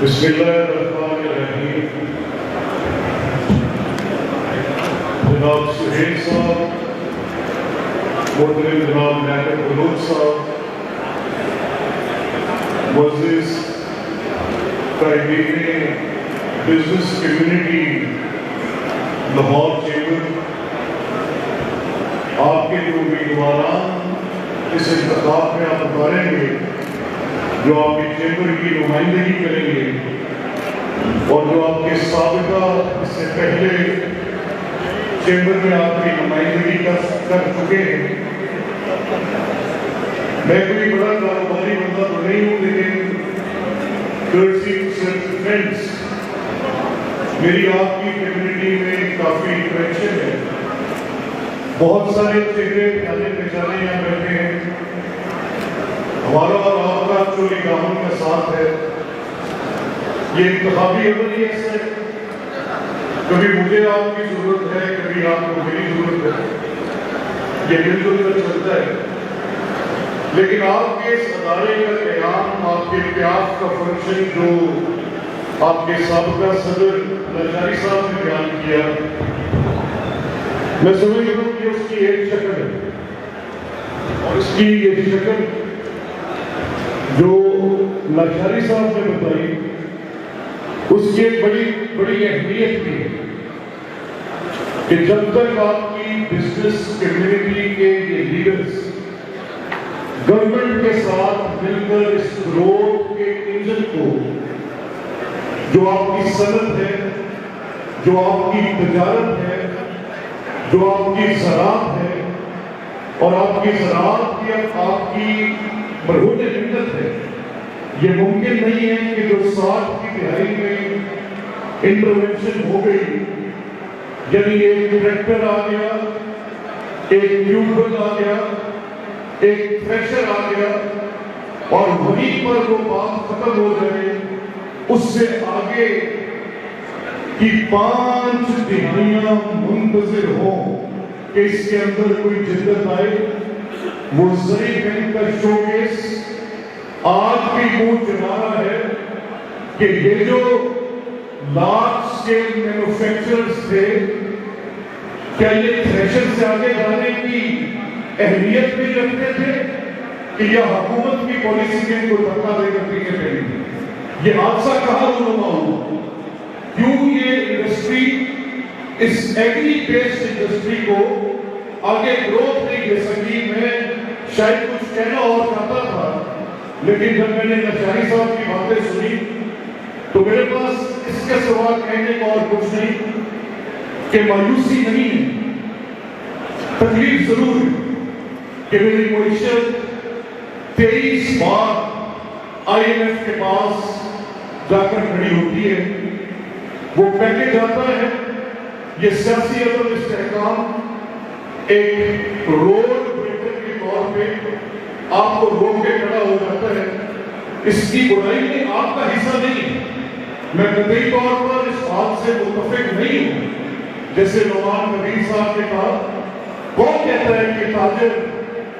بسم اللہ الرحمن الرحیم. جناب سہیل صاحب، محترم جناب نیکر بلوچ صاحب، معزز قائدین بزنس کمیونٹی لاہور چیمبر، آپ کے جو امیدواران اس انتخاب میں آپ اتاریں گے، جو آپ کے چیمبر کی نمائندگی کریں گے اور جو آپ کے سابقہ اس سے پہلے چیمبر میں آپ کی نمائندگی کر چکے ہیں. میں کوئی بڑا کاروباری بندہ تو نہیں ہوں، لیکن میری آپ کی کمیونٹی میں کافی انٹریکشن ہے. بہت سارے چہرے جانے پہچانے یہاں بیٹھے ہیں. ہمارا اور آپ کا جو نگاہوں کا ساتھ ہے، یہ انتخابی عملیت ہے. کبھی مجھے آپ کی ضرورت ہے، کبھی آپ کو میری ضرورت ہے، یہ مل جل کر چلتا ہے. لیکن آپ کے اس ادارے کا قیام، آپ کے پیاس کا فنکشن جو آپ کے سابقہ صدر نجاری صاحب نے بیان کیا، میں سمجھتا ہوں کہ اس کی ایک شکل ہے، اور اس کی یہ شکل جو نجاری صاحب نے بتائی، اس کی ایک بڑی اہمیت بھی ہے کہ جب تک آپ کی بزنس کمیونٹی کے یہ لیڈرز گورنمنٹ کے ساتھ مل کر اس گروتھ کے انجن کو، جو آپ کی صنعت ہے، جو آپ کی تجارت ہے، جو آپ کی زراعت ہے، اور آپ کی زراعت کی آپ کی مرہون محنت ہے، یہ ممکن نہیں ہے کہ جو 60 کی دہائی میں انٹروینشن ہو گئی، یعنی ایک ٹریکٹر آ گیا، ایک ٹیوبویل آ گیا، ایک تھریشر آ گیا، اور وہیں پر وہ بات ختم ہو جائے. اس سے آگے کی 5 دہائیاں منتظر ہوں کہ اس کے اندر کوئی جدت آئے. وہ زری بینک کا شو کیس آج بھی منہ چلا رہا ہے کہ یہ جو لارج اسکیل مینوفیکچررز تھے، کیا یہ تھریشر سے آگے جانے کی اہمیت بھی رکھتے تھے کہ یہ حکومت کی پالیسی میں کوئی دھکا دے کر پیچھے پڑی؟ یہ حادثہ کہاں رونما ہوا؟ کیوں یہ انڈسٹری، اس ایگری بیسڈ انڈسٹری کو آگے گروتھ نہیں دے سکی؟ میں شاید کچھ کہنا اور چاہتا تھا، لیکن جب میں نے نجاری صاحب کی باتیں سنی تو میرے پاس اس کے سوا کہنے کو اور کچھ نہیں کہ مایوسی نہیں ہے، تکلیف ضرور ہے کہ میری معیشت 23 بار IMF کے پاس جا کر کھڑی ہوتی ہے. وہ پیکج آتا ہے، یہ سیاسی عدم استحکام ایک روڈ بریکر کے طور پہ آپ کو روک کے کھڑا ہو جاتا ہے. اس کی برائی میں آپ کا حصہ نہیں ہے. میں قطعی طور پر اس بات سے متفق نہیں ہوں جیسے نعمان نبیل صاحب نے کہا. کون کہتا ہے کہ تاجر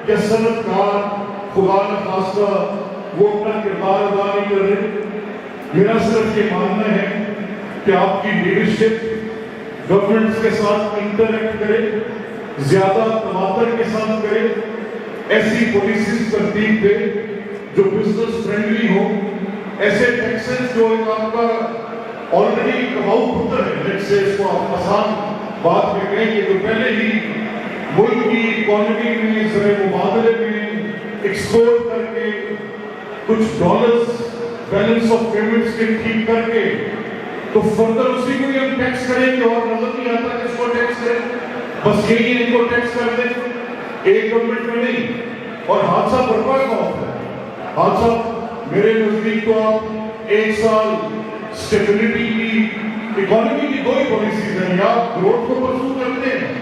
یا صنعت کار خدا نخواستہ وہ اپنا کردار ادا نہیں کر رہے؟ میرا صرف یہ ماننا ہے کہ آپ کی لیڈرشپ گورنمنٹس کے ساتھ انٹریکٹ کرے، زیادہ تواتر کے ساتھ کرے، ایسی پالیسیز ترتیب دے جو بزنس فرینڈلی ہو، ایسے ٹیکسز جو ایک آپ کا آلریڈی کماؤ پتر ہے، جن سے اس کو آپ آسان بات میں کہیں گے، جو پہلے ہی ملک کی اکانومی میں زر مبادلے میں ایکسپورٹ کر کے کچھ ڈالرز بیلنس آف پیمنٹس کے ٹھیک کر کے، تو فردر اسی کو ہم ٹیکس کریں گے اور نظر نہیں آتا کہ اس کو ٹیکس کریں، بس یہی ان کو ٹیکس کر دیں ایک گورنمنٹ میں نہیں. اور حادثہ برپا کا ہوتا ہے. حادثہ میرے نزدیک تو آپ 1 سال اسٹیبلٹی کی، اکانومی کی 2 ہی پالیسیز ہیں، یا آپ گروتھ کو پرسو کرتے ہیں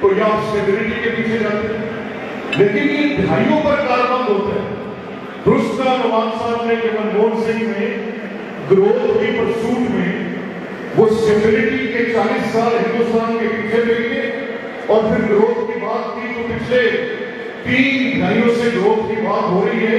تو یا آپ اسٹیبلٹی کے پیچھے جاتے ہیں. لیکن یہ دہائیوں پر کاربند ہوتا ہے. درست کا نواز صاحب نے کہ منموہن سنگھ میں گروتھ کی پرسوٹ میں وہ اسٹیبلٹی کے 40 سال ہندوستان کے پیچھے گئے، اور پھر گروتھ کی بات کی تو پچھلے 3 دہائیوں سے گروتھ کی بات ہو رہی ہے.